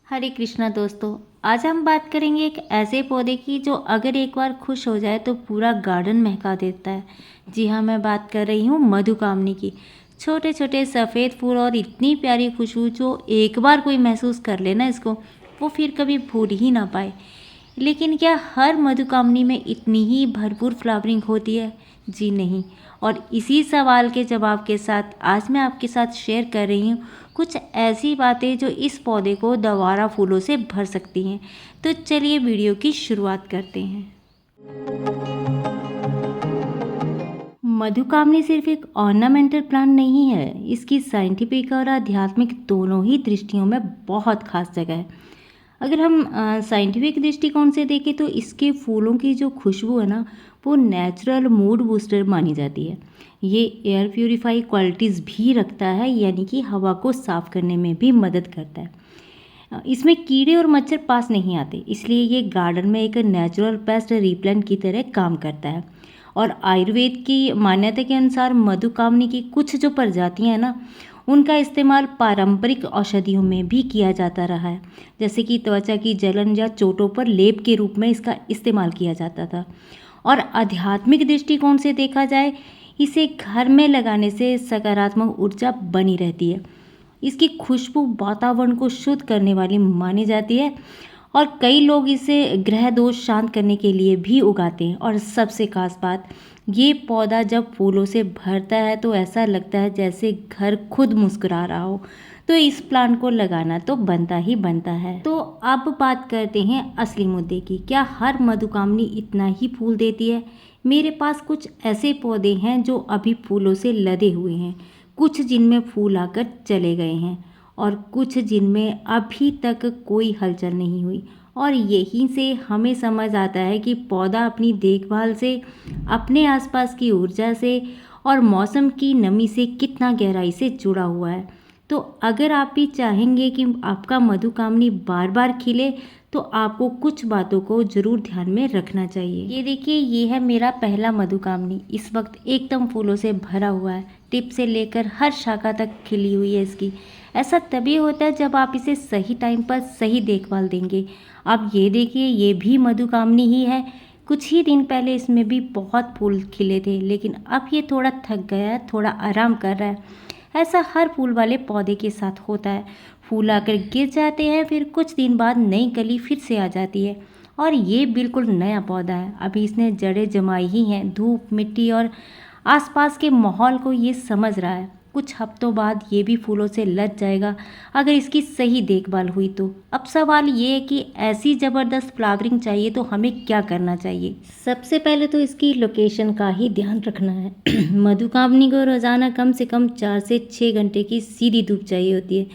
हरे कृष्णा दोस्तों। आज हम बात करेंगे एक ऐसे पौधे की जो अगर एक बार खुश हो जाए तो पूरा गार्डन महका देता है। जी हाँ, मैं बात कर रही हूँ मधुकामनी की। छोटे छोटे सफ़ेद फूल और इतनी प्यारी खुशबू जो एक बार कोई महसूस कर लेना इसको, वो फिर कभी भूल ही ना पाए। लेकिन क्या हर मधुकामनी में इतनी ही भरपूर फ्लावरिंग होती है? जी नहीं। और इसी सवाल के जवाब के साथ आज मैं आपके साथ शेयर कर रही हूँ कुछ ऐसी बातें जो इस पौधे को दोबारा फूलों से भर सकती हैं। तो चलिए वीडियो की शुरुआत करते हैं। मधुकामनी सिर्फ एक ऑर्नामेंटल प्लांट नहीं है, इसकी साइंटिफिक और आध्यात्मिक दोनों ही दृष्टियों में बहुत खास जगह है। अगर हम साइंटिफिक दृष्टिकोण से देखें तो इसके फूलों की जो खुशबू है ना, वो नेचुरल मूड बूस्टर मानी जाती है। ये एयर प्यूरिफाई क्वालिटीज़ भी रखता है, यानी कि हवा को साफ करने में भी मदद करता है। इसमें कीड़े और मच्छर पास नहीं आते, इसलिए ये गार्डन में एक नेचुरल पेस्ट रिपेलेंट की तरह काम करता है। और आयुर्वेद की मान्यता के अनुसार मधुकामनी की कुछ जो प्रजातियां हैं ना, उनका इस्तेमाल पारंपरिक औषधियों में भी किया जाता रहा है। जैसे कि त्वचा की जलन या चोटों पर लेप के रूप में इसका इस्तेमाल किया जाता था। और आध्यात्मिक दृष्टिकोण से देखा जाए, इसे घर में लगाने से सकारात्मक ऊर्जा बनी रहती है। इसकी खुशबू वातावरण को शुद्ध करने वाली मानी जाती है और कई लोग इसे ग्रह दोष शांत करने के लिए भी उगाते हैं। और सबसे खास बात, ये पौधा जब फूलों से भरता है तो ऐसा लगता है जैसे घर खुद मुस्कुरा रहा हो। तो इस प्लांट को लगाना तो बनता ही बनता है। तो अब बात करते हैं असली मुद्दे की। क्या हर मधुकामनी इतना ही फूल देती है? मेरे पास कुछ ऐसे पौधे हैं जो अभी फूलों से लदे हुए हैं, कुछ जिनमें फूल आकर चले गए हैं और कुछ जिनमें अभी तक कोई हलचल नहीं हुई। और यहीं से हमें समझ आता है कि पौधा अपनी देखभाल से, अपने आसपास की ऊर्जा से और मौसम की नमी से कितना गहराई से जुड़ा हुआ है। तो अगर आप भी चाहेंगे कि आपका मधुकामनी बार बार खिले, तो आपको कुछ बातों को ज़रूर ध्यान में रखना चाहिए। ये देखिए, ये है मेरा पहला मधुकामनी। इस वक्त एकदम फूलों से भरा हुआ है, टिप से लेकर हर शाखा तक खिली हुई है इसकी। ऐसा तभी होता है जब आप इसे सही टाइम पर सही देखभाल देंगे। अब ये देखिए, ये भी मधुकामनी ही है। कुछ ही दिन पहले इसमें भी बहुत फूल खिले थे, लेकिन अब ये थोड़ा थक गया है, थोड़ा आराम कर रहा है। ऐसा हर फूल वाले पौधे के साथ होता है। फूल आकर गिर जाते हैं, फिर कुछ दिन बाद नई कली फिर से आ जाती है। और ये बिल्कुल नया पौधा है, अभी इसने जड़ें जमाई ही हैं। धूप, मिट्टी और आसपास के माहौल को ये समझ रहा है। कुछ हफ्तों बाद ये भी फूलों से लद जाएगा, अगर इसकी सही देखभाल हुई तो। अब सवाल ये है कि ऐसी ज़बरदस्त फ्लावरिंग चाहिए तो हमें क्या करना चाहिए? सबसे पहले तो इसकी लोकेशन का ही ध्यान रखना है। मधुकामनी को रोज़ाना कम से कम 4 से 6 घंटे की सीधी धूप चाहिए होती है।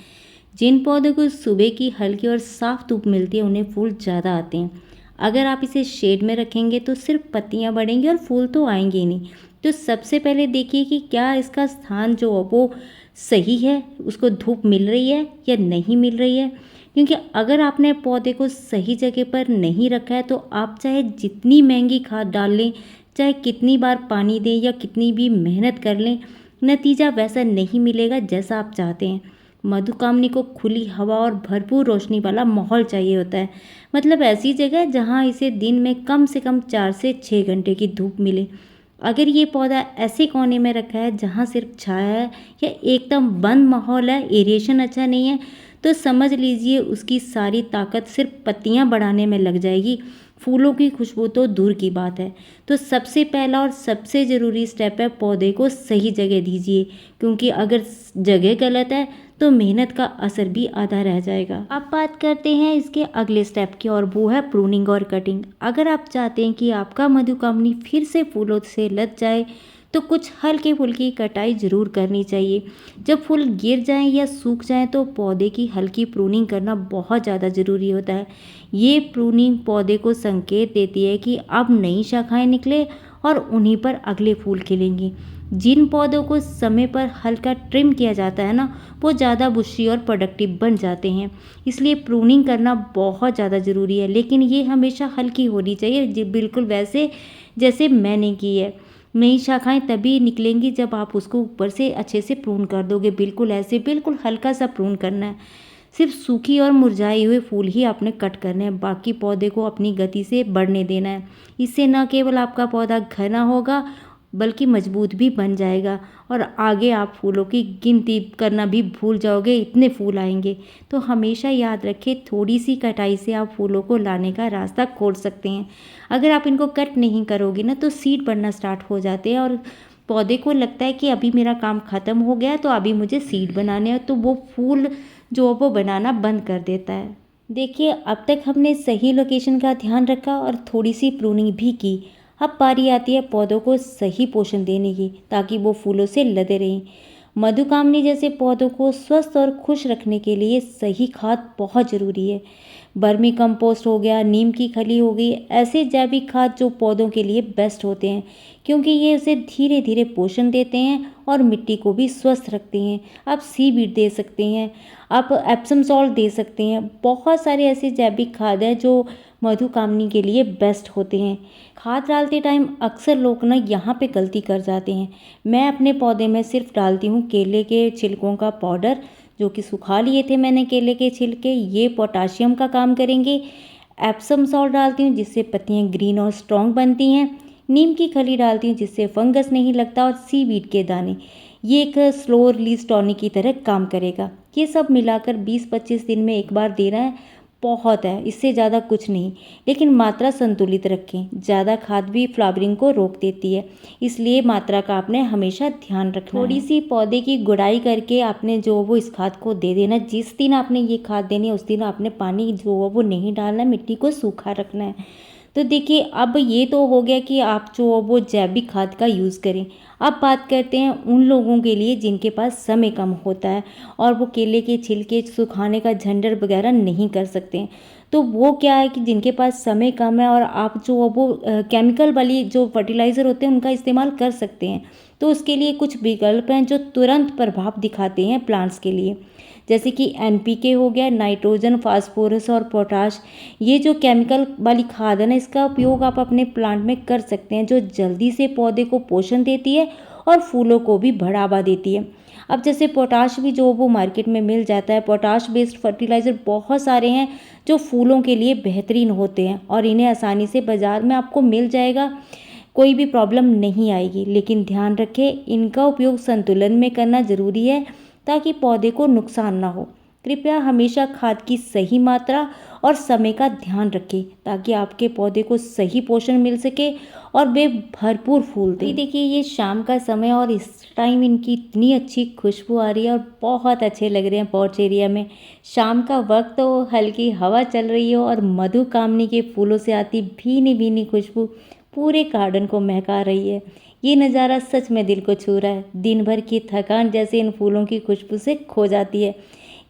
जिन पौधों को सुबह की हल्की और साफ धूप मिलती है, उन्हें फूल ज़्यादा आते हैं। अगर आप इसे शेड में रखेंगे तो सिर्फ पत्तियां बढ़ेंगी और फूल तो आएंगे ही नहीं। तो सबसे पहले देखिए कि क्या इसका स्थान जो है वो सही है, उसको धूप मिल रही है या नहीं मिल रही है। क्योंकि अगर आपने पौधे को सही जगह पर नहीं रखा है तो आप चाहे जितनी महंगी खाद डाल लें, चाहे कितनी बार पानी दें या कितनी भी मेहनत कर लें, नतीजा वैसा नहीं मिलेगा जैसा आप चाहते हैं। मधुकामनी को खुली हवा और भरपूर रोशनी वाला माहौल चाहिए होता है। मतलब ऐसी जगह जहाँ इसे दिन में कम से कम 4 से 6 घंटे की धूप मिले। अगर ये पौधा ऐसे कोने में रखा है जहाँ सिर्फ छाया है या एकदम बंद माहौल है, एरिएशन अच्छा नहीं है, तो समझ लीजिए उसकी सारी ताकत सिर्फ पत्तियाँ बढ़ाने में लग जाएगी। फूलों की खुशबू तो दूर की बात है। तो सबसे पहला और सबसे ज़रूरी स्टेप है, पौधे को सही जगह दीजिए। क्योंकि अगर जगह गलत है तो मेहनत का असर भी आधा रह जाएगा। अब बात करते हैं इसके अगले स्टेप की, और वो है प्रूनिंग और कटिंग। अगर आप चाहते हैं कि आपका मधुकामनी फिर से फूलों से लद जाए तो कुछ हल्के फुल्की कटाई ज़रूर करनी चाहिए। जब फूल गिर जाएं या सूख जाएं तो पौधे की हल्की प्रूनिंग करना बहुत ज़्यादा ज़रूरी होता है। ये प्रूनिंग पौधे को संकेत देती है कि अब नई शाखाएं निकले और उन्हीं पर अगले फूल खिलेंगे। जिन पौधों को समय पर हल्का ट्रिम किया जाता है ना, वो ज़्यादा बुशी और प्रोडक्टिव बन जाते हैं। इसलिए प्रूनिंग करना बहुत ज़्यादा ज़रूरी है, लेकिन ये हमेशा हल्की होनी चाहिए, बिल्कुल वैसे जैसे मैंने की है। नई शाखाएं तभी निकलेंगी जब आप उसको ऊपर से अच्छे से प्रून कर दोगे। बिल्कुल ऐसे, बिल्कुल हल्का सा प्रून करना है। सिर्फ सूखी और मुरझाए हुए फूल ही आपने कट करने हैं, बाकी पौधे को अपनी गति से बढ़ने देना है। इससे न केवल आपका पौधा घना होगा बल्कि मजबूत भी बन जाएगा और आगे आप फूलों की गिनती करना भी भूल जाओगे, इतने फूल आएंगे। तो हमेशा याद रखें, थोड़ी सी कटाई से आप फूलों को लाने का रास्ता खोल सकते हैं। अगर आप इनको कट नहीं करोगे ना तो सीड बढ़ना स्टार्ट हो जाते हैं और पौधे को लगता है कि अभी मेरा काम ख़त्म हो गया है तो अभी मुझे सीड बनाने हैं, तो वो फूल जो वो बनाना बंद कर देता है। देखिए, अब तक हमने सही लोकेशन का ध्यान रखा और थोड़ी सी प्रूनिंग भी की। अब बारी आती है पौधों को सही पोषण देने की ताकि वो फूलों से लदे रहें। मधुकामनी जैसे पौधों को स्वस्थ और खुश रखने के लिए सही खाद बहुत ज़रूरी है। वर्मी कंपोस्ट हो गया, नीम की खली हो गई, ऐसे जैविक खाद जो पौधों के लिए बेस्ट होते हैं क्योंकि ये उसे धीरे धीरे पोषण देते हैं और मिट्टी को भी स्वस्थ रखते हैं। आप सीवीड दे सकते हैं, आप एप्सम सॉल्ट दे सकते हैं। बहुत सारे ऐसे जैविक खाद हैं जो मधुकामनी के लिए बेस्ट होते हैं। खाद डालते टाइम अक्सर लोग ना यहाँ पे गलती कर जाते हैं। मैं अपने पौधे में सिर्फ डालती हूँ केले के छिलकों का पाउडर, जो कि सुखा लिए थे मैंने केले के छिलके, ये पोटाशियम का काम करेंगे। एप्सम सॉल्ट डालती हूँ जिससे पत्तियाँ ग्रीन और स्ट्रॉन्ग बनती हैं। नीम की खली डालती हूँ जिससे फंगस नहीं लगता, और सीवीड के दाने, ये एक स्लो रिलीज टॉनिक की तरह काम करेगा। ये सब मिलाकर 20-25 दिन में एक बार देना है, बहुत है, इससे ज़्यादा कुछ नहीं, लेकिन मात्रा संतुलित रखें। ज़्यादा खाद भी फ्लावरिंग को रोक देती है, इसलिए मात्रा का आपने हमेशा ध्यान रखना है। थोड़ी सी पौधे की गुड़ाई करके आपने जो वो इस खाद को दे देना। जिस दिन आपने ये खाद देनी है उस दिन आपने पानी जो वो नहीं डालना है, मिट्टी को सूखा रखना है। तो देखिए, अब ये तो हो गया कि आप जो वो जैविक खाद का यूज़ करें। अब बात करते हैं उन लोगों के लिए जिनके पास समय कम होता है और वो केले के छिलके सुखाने का झंझट वगैरह नहीं कर सकते हैं। तो वो क्या है कि जिनके पास समय कम है और आप जो वो केमिकल वाली जो फर्टिलाइज़र होते हैं उनका इस्तेमाल कर सकते हैं। तो उसके लिए कुछ विकल्प हैं जो तुरंत प्रभाव दिखाते हैं प्लांट्स के लिए, जैसे कि एनपीके हो गया, नाइट्रोजन, फास्फोरस और पोटाश। ये जो केमिकल वाली खाद है ना, इसका उपयोग आप अपने प्लांट में कर सकते हैं, जो जल्दी से पौधे को पोषण देती है और फूलों को भी बढ़ावा देती है। अब जैसे पोटाश भी जो वो मार्केट में मिल जाता है, पोटाश बेस्ड फर्टिलाइज़र बहुत सारे हैं जो फूलों के लिए बेहतरीन होते हैं और इन्हें आसानी से बाज़ार में आपको मिल जाएगा, कोई भी प्रॉब्लम नहीं आएगी। लेकिन ध्यान रखें, इनका उपयोग संतुलन में करना ज़रूरी है ताकि पौधे को नुकसान ना हो। कृपया हमेशा खाद की सही मात्रा और समय का ध्यान रखें ताकि आपके पौधे को सही पोषण मिल सके और वे भरपूर फूल दें। देखिए, ये शाम का समय और इस टाइम इनकी इतनी अच्छी खुशबू आ रही है और बहुत अच्छे लग रहे हैं पोर्च एरिया में। शाम का वक्त हो, हल्की हवा चल रही हो और मधुकामनी के फूलों से आती भीनी भीनी खुशबू पूरे गार्डन को महका रही है। ये नज़ारा सच में दिल को छू रहा है। दिन भर की थकान जैसे इन फूलों की खुशबू से खो जाती है।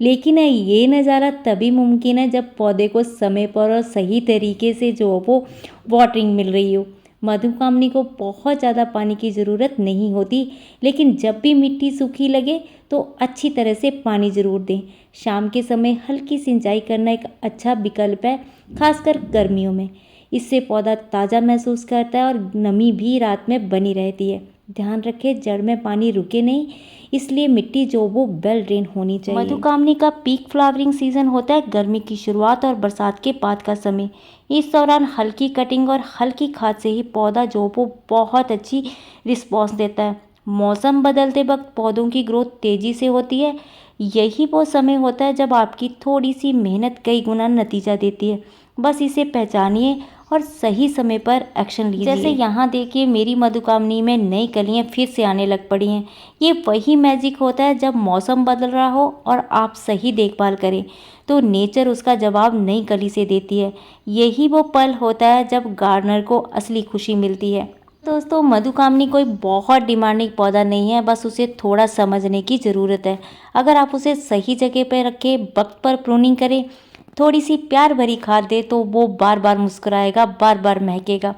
लेकिन ये नज़ारा तभी मुमकिन है जब पौधे को समय पर और सही तरीके से जो वो वाटरिंग मिल रही हो। मधुकामनी को बहुत ज़्यादा पानी की ज़रूरत नहीं होती, लेकिन जब भी मिट्टी सूखी लगे तो अच्छी तरह से पानी ज़रूर दें। शाम के समय हल्की सिंचाई करना एक अच्छा विकल्प है, खासकर गर्मियों में। इससे पौधा ताज़ा महसूस करता है और नमी भी रात में बनी रहती है। ध्यान रखें, जड़ में पानी रुके नहीं, इसलिए मिट्टी जो वो वेल ड्रेन होनी चाहिए। मधुकामनी का पीक फ्लावरिंग सीजन होता है गर्मी की शुरुआत और बरसात के बाद का समय। इस दौरान हल्की कटिंग और हल्की खाद से ही पौधा जो वो बहुत अच्छी रिस्पॉन्स देता है। मौसम बदलते वक्त पौधों की ग्रोथ तेज़ी से होती है। यही वो समय होता है जब आपकी थोड़ी सी मेहनत कई गुना नतीजा देती है। बस इसे पहचानिए और सही समय पर एक्शन लीजिए। जैसे यहाँ देखिए, मेरी मधुकामनी में नई कलियाँ फिर से आने लग पड़ी हैं। ये वही मैजिक होता है जब मौसम बदल रहा हो और आप सही देखभाल करें तो नेचर उसका जवाब नई कली से देती है। यही वो पल होता है जब गार्डनर को असली खुशी मिलती है। दोस्तों, मधुकामनी कोई बहुत डिमांडिंग पौधा नहीं है, बस उसे थोड़ा समझने की ज़रूरत है। अगर आप उसे सही जगह पर रखें, वक्त पर प्रूनिंग करें, थोड़ी सी प्यार भरी खाद दे तो वो बार बार मुस्कुराएगा, बार बार महकेगा।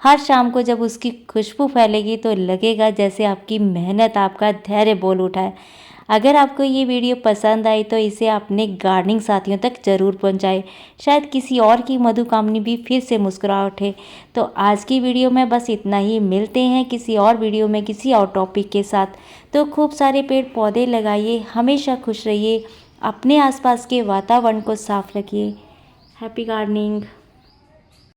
हर शाम को जब उसकी खुशबू फैलेगी तो लगेगा जैसे आपकी मेहनत आपका धैर्य बोल उठा है। अगर आपको ये वीडियो पसंद आई तो इसे अपने गार्डनिंग साथियों तक ज़रूर पहुंचाएं। शायद किसी और की मधुकामनी भी फिर से मुस्कुरा उठे। तो आज की वीडियो में बस इतना ही। मिलते हैं किसी और वीडियो में किसी और टॉपिक के साथ। तो खूब सारे पेड़ पौधे लगाइए, हमेशा खुश रहिए। अपने आसपास के वातावरण को साफ रखिए। Happy gardening.